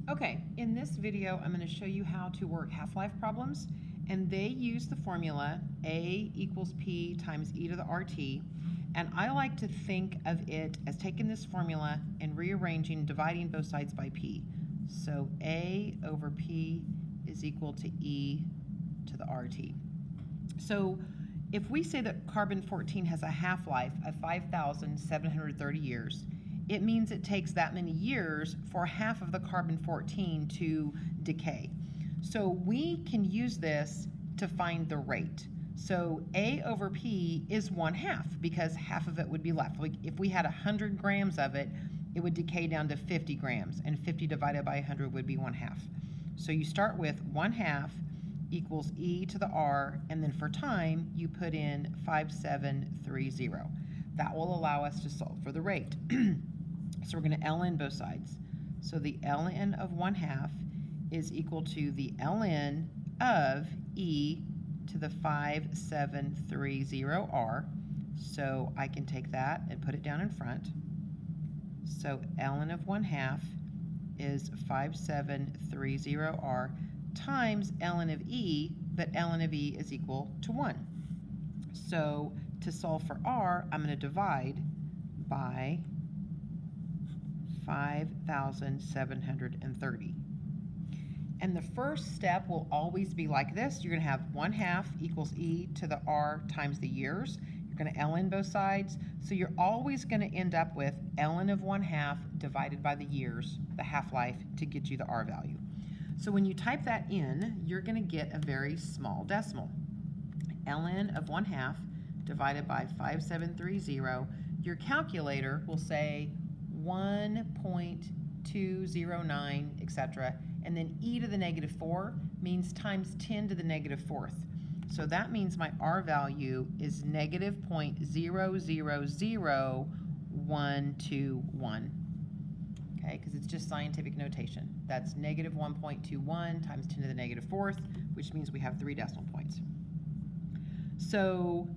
Okay, in this video, I'm going to show you how to work half-life problems, and they use the formula A equals P times e to the RT, and I like to think of it as taking this formula and rearranging, dividing both sides by P. So A over P is equal to e to the RT. So if we say that carbon-14 has a half-life of 5,730 years, it means it takes that many years for half of the carbon-14 to decay. So we can use this to find the rate. So A over P is 1/2 because half of it would be left. Like if we had 100 grams of it, it would decay down to 50 grams, and 50 divided by 100 would be 1/2. So you start with 1/2 equals e to the r, and then for time, you put in 5730. That will allow us to solve for the rate. So we're going to ln both sides. So the ln of 1/2 is equal to the ln of e to the 5730r. So I can take that and put it down in front. So ln of 1/2 is 5730r times ln of e, but ln of e is equal to 1. So to solve for r, I'm going to divide by 5,730. And the first step will always be like this. You're going to have 1/2 equals e to the r times the years. You're going to ln both sides. So you're always going to end up with ln of 1/2 divided by the years, the half-life, to get you the r value. So when you type that in, you're going to get a very small decimal. ln of 1/2 divided by 5730. Your calculator will say 1.209, etc. And then e to the -4 means times 10 to the -4th. So that means my r value is -0.000121. Okay, because it's just scientific notation. That's -1.21 times 10 to the -4th, which means we have 3 decimal points. So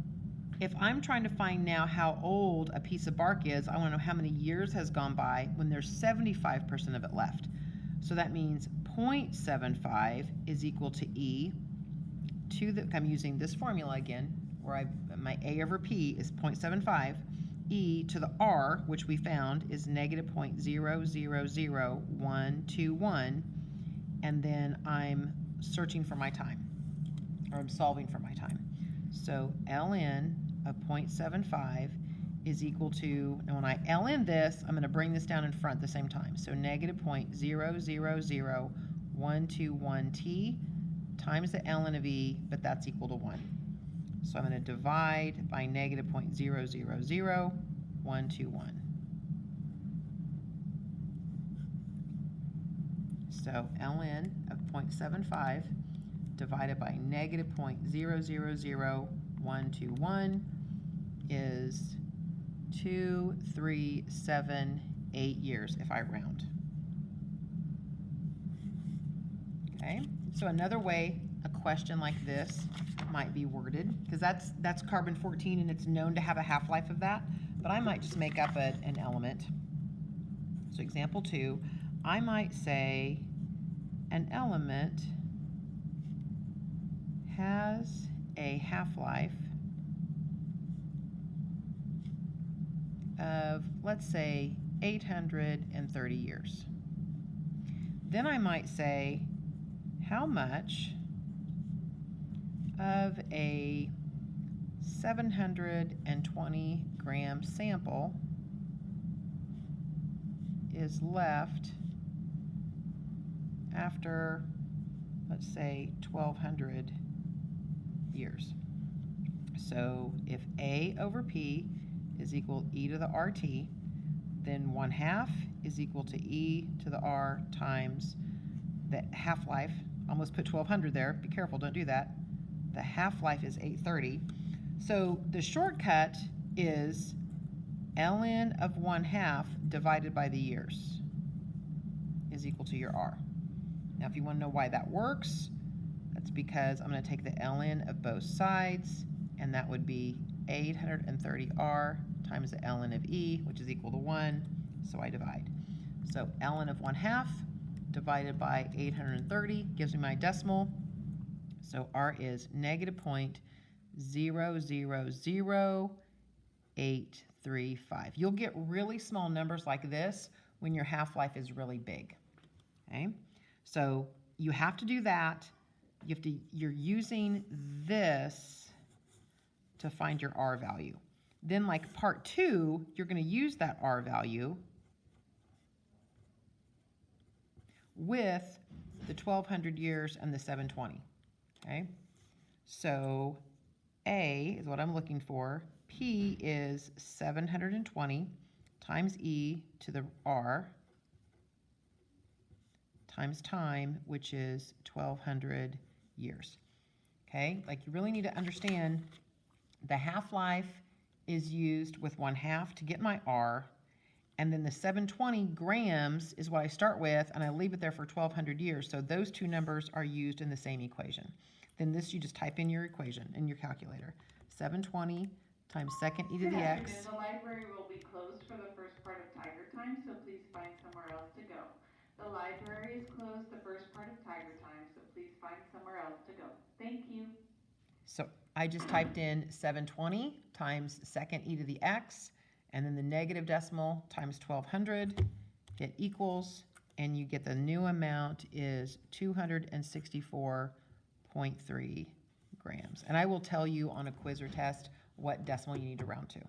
if I'm trying to find now how old a piece of bark is, I want to know how many years has gone by when there's 75% of it left. So that means 0.75 is equal to e to the, I'm using this formula again, where my a over p is 0.75, e to the r, which we found is -0.000121, and then I'm searching for my time, or I'm solving for my time. So ln of 0.75 is equal to, and when I ln this, I'm going to bring this down in front at the same time. So -0.000121t times the ln of e, but that's equal to 1. So I'm going to divide by -0.000121. So ln of 0.75 divided by -0.000121 is 2378 years if I round. Okay, so another way a question like this might be worded, because that's carbon-14 and it's known to have a half-life of that, but I might just make up an element. So example 2, I might say an element has a half-life of, let's say, 830 years. Then I might say, how much of a 720 gram sample is left after, let's say, 1,200 years. So if a over p is equal e to the rt, then 1/2 is equal to e to the r times the half-life. Almost put 1,200 there. Be careful, don't do that. The half-life is 830. So the shortcut is ln of 1/2 divided by the years is equal to your r. Now if you want to know why that works, that's because I'm going to take the ln of both sides, and that would be 830r times the ln of e, which is equal to 1, so I divide. So ln of 1/2 divided by 830 gives me my decimal. So R is negative 0.000835. You'll get really small numbers like this when your half-life is really big. Okay, so you have to do that. You're using this to find your R value. Then like part 2, you're going to use that R value with the 1200 years and the 720. Okay, so A is what I'm looking for. P is 720 times E to the R times time, which is 1200 years. Okay, like you really need to understand the half-life is used with 1/2 to get my R, and then the 720 grams is what I start with, and I leave it there for 1200 years. So those two numbers are used in the same equation. Then this, you just type in your equation in your calculator. 720 times second e to the x. The library will be closed for the first part of Tiger Time, so please find somewhere else to go. The library is closed the first part of Tiger Time, so please find somewhere else to go. Thank you. So I just typed in 720 times second e to the x, and then the negative decimal times 1200, hit equals, and you get the new amount is 264.3 grams. And I will tell you on a quiz or test what decimal you need to round to.